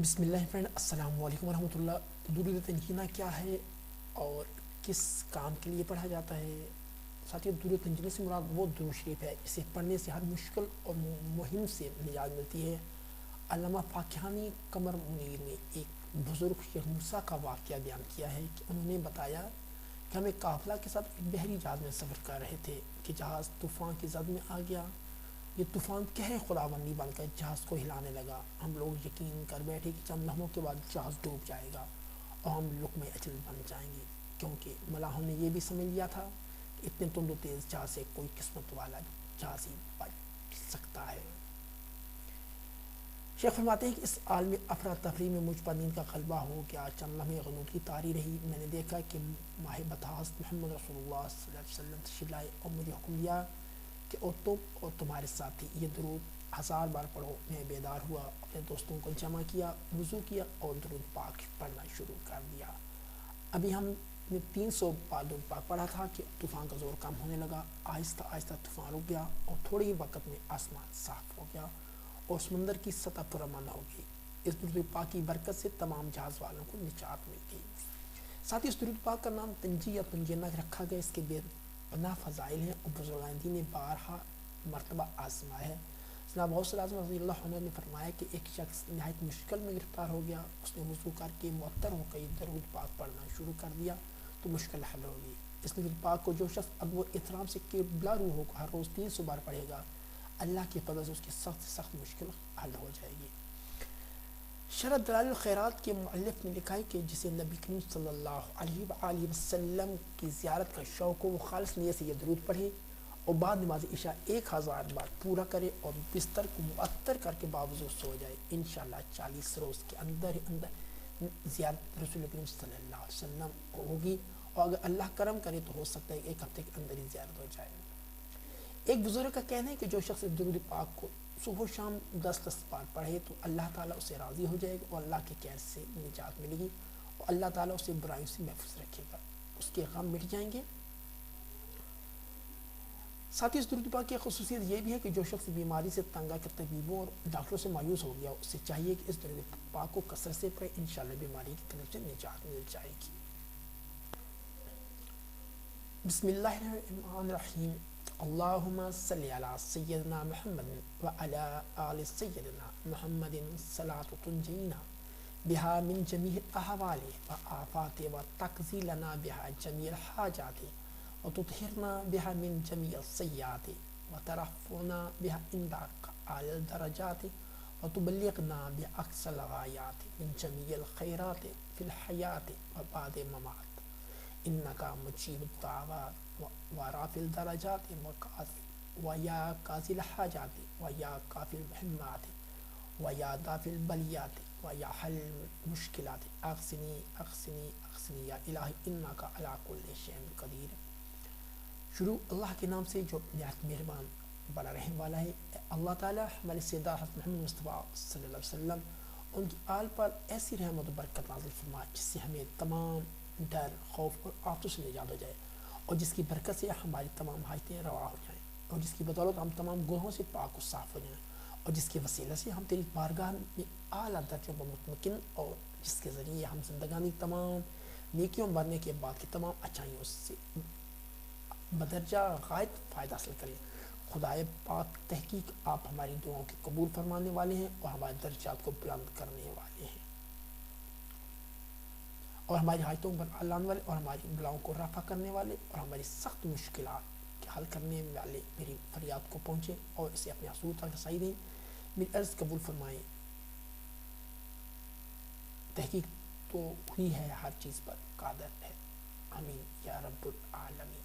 بسم اللہ فرینڈ، السلام علیکم ورحمۃ اللہ۔ درود تنجینہ کیا ہے اور کس کام کے لیے پڑھا جاتا ہے؟ ساتھیو، درود تنجینہ سے مراد وہ درود شریف ہے اسے پڑھنے سے ہر مشکل اور مہم سے نجات ملتی ہے۔ علامہ فاکہانی قمر منیر نے ایک بزرگ شیخ موسیٰ کا واقعہ بیان کیا ہے کہ انہوں نے بتایا کہ ہم ایک قافلہ کے ساتھ ایک بحری جہاز میں سفر کر رہے تھے کہ جہاز طوفان کی زد میں آ گیا۔ یہ طوفان قہر خداوندی بن کر جہاز کو ہلانے لگا۔ ہم لوگ یقین کر بیٹھے کہ چند لمحوں کے بعد جہاز ڈوب جائے گا اور ہم لقمہ اجل بن جائیں گے، کیونکہ ملاحوں نے یہ بھی سمجھ لیا تھا کہ اتنے تند و تیز جہاز سے کوئی قسمت والا جہاز ہی بچ سکتا ہے۔ شیخ فرماتے ہیں کہ اس عالم افراتفری میں مجھ پر نیند کا غلبہ ہو گیا۔ چند لمحے غنودگی طاری رہی۔ میں نے دیکھا کہ ماہ بتاست محمد رسول اللہ صلی اللہ علیہ وسلم تشریف لائے اور مجھے حکم دیا کہ تم اور تمہارے ساتھی یہ درود 1000 بار پڑھو۔ میں بیدار ہوا، اپنے دوستوں کو جمع کیا، وضو کیا اور درود پاک پڑھنا شروع کر دیا۔ ابھی ہم نے 300 بار درود پاک پڑھا تھا کہ طوفان کا زور کم ہونے لگا۔ آہستہ آہستہ طوفان رک گیا اور تھوڑے ہی وقت میں آسمان صاف ہو گیا اور سمندر کی سطح پرامن ہو گئی۔ اس درود پاک کی برکت سے تمام جہاز والوں کو نجات مل گئی۔ ساتھ ہی اس درود پاک کا نام تنجی یا تنجینہ رکھا گیا۔ اس کے بے پناہ فضائل ہیں اور بزرگان دین نے بارہا مرتبہ آزمایا ہے۔ جناب غوث اعظم رضی اللہ عنہ نے فرمایا کہ ایک شخص نہایت مشکل میں گرفتار ہو گیا۔ اس نے وضو کر کے معطر ہو کر درود پاک پڑھنا شروع کر دیا تو مشکل حل ہو گئی۔ اس درود پاک کو جو شخص ادب و احترام سے قبلہ روح ہو ہر روز 300 بار پڑھے گا، اللہ کے فضل سے اس کی سخت سے سخت مشکل حل ہو جائے گی۔ شرح دلائل الخیرات کے مؤلف نے لکھا ہے کہ جسے نبی کریم صلی اللہ علیہ وآلہ وسلم کی زیارت کا شوق ہو، وہ خالص نیت سے یہ درود پڑھے اور بعد نماز عشاء 1000 بار پورا کرے اور بستر کو معطر کر کے باوضو سو جائے۔ انشاءاللہ 40 روز کے اندر زیارت رسول کریم صلی اللہ علیہ وسلم ہوگی، اور اگر اللہ کرم کرے تو ہو سکتا ہے کہ 1 ہفتے کے اندر ہی زیارت ہو جائے۔ ایک بزرگ کا کہنا ہے کہ جو شخص درود پاک کو صبح و شام 10 بار پڑھے تو اللہ تعالیٰ اسے راضی ہو جائے گا اور اللہ کے قہر سے نجات ملے گی اور اللہ تعالیٰ اسے برائیوں سے محفوظ رکھے گا، اس کے غم مٹ جائیں گے۔ ساتھ ہی اس درود پاک کی خصوصیت یہ بھی ہے کہ جو شخص بیماری سے تنگ آ کر طبیبوں اور ڈاکٹروں سے مایوس ہو گیا، اسے چاہیے کہ اس درود پاک کو کثرت سے پڑھے، انشاءاللہ بیماری کی طرف سے نجات مل جائے گی۔ بسم اللہ الرحمن الرحیم۔ اللہم صلی علی سیدنا محمد وعلی آل سیدنا محمد صلاۃ تنجینا بہا من جمیع الاحوال والآفات وتقضی لنا بہا جمیع الحاجات وتطہرنا بہا من جمیع السیئات وترفعنا بہا عندک اعلی الدرجات وتبلغنا باقصی الغایات من جمیع الخیرات فی الحیات وبعد الممات، انکا مجیب الدعوات ورافع الدرجات ویا قاضی الحاجات ویا کافی المہمات ویا دافع البلیات ویا حل المشکلات، اغثنی اغثنی اغثنی یا الہی انکا علی کل شیء قدیر۔ شروع اللہ کے نام سے جو نہایت مہربان بڑا رحم والا ہے۔ اللہ تعالیٰ ہمارے سیدہ حضرت محمد مصطفیٰ صلی اللہ علیہ وسلم ان کی آل پر ایسی رحمت و برکت نازل فرمائے جس سے ہمیں تمام ڈر، خوف اور آفتوں سے نجات ہو جائے، اور جس کی برکت سے ہماری تمام حاجتیں روا ہو جائیں، اور جس کی بدولت ہم تمام گناہوں سے پاک و صاف ہو جائیں، اور جس کے وسیلہ سے ہم تیری بارگاہ میں اعلیٰ درجوں پر مطمئن، اور جس کے ذریعے ہم زندگانی تمام نیکیوں مرنے کے بعد کی تمام اچھائیوں سے بدرجہ غائب فائدہ حاصل کریں۔ خدائے پاک، تحقیق آپ ہماری دعاؤں کے قبول فرمانے والے ہیں اور ہمارے درجات کو بلند کرنے والے ہیں، اور ہماری حاجتوں پر حل لانے والے، اور ہماری بلاؤں کو رفع کرنے والے، اور ہماری سخت مشکلات کے حل کرنے والے میری فریاد کو پہنچے اور اسے اپنے حضور تک رسائی دیں۔ میری عرض قبول فرمائیں۔ تحقیق تو ہوئی ہے، ہر چیز پر قادر ہے۔ آمین یا رب العالمین۔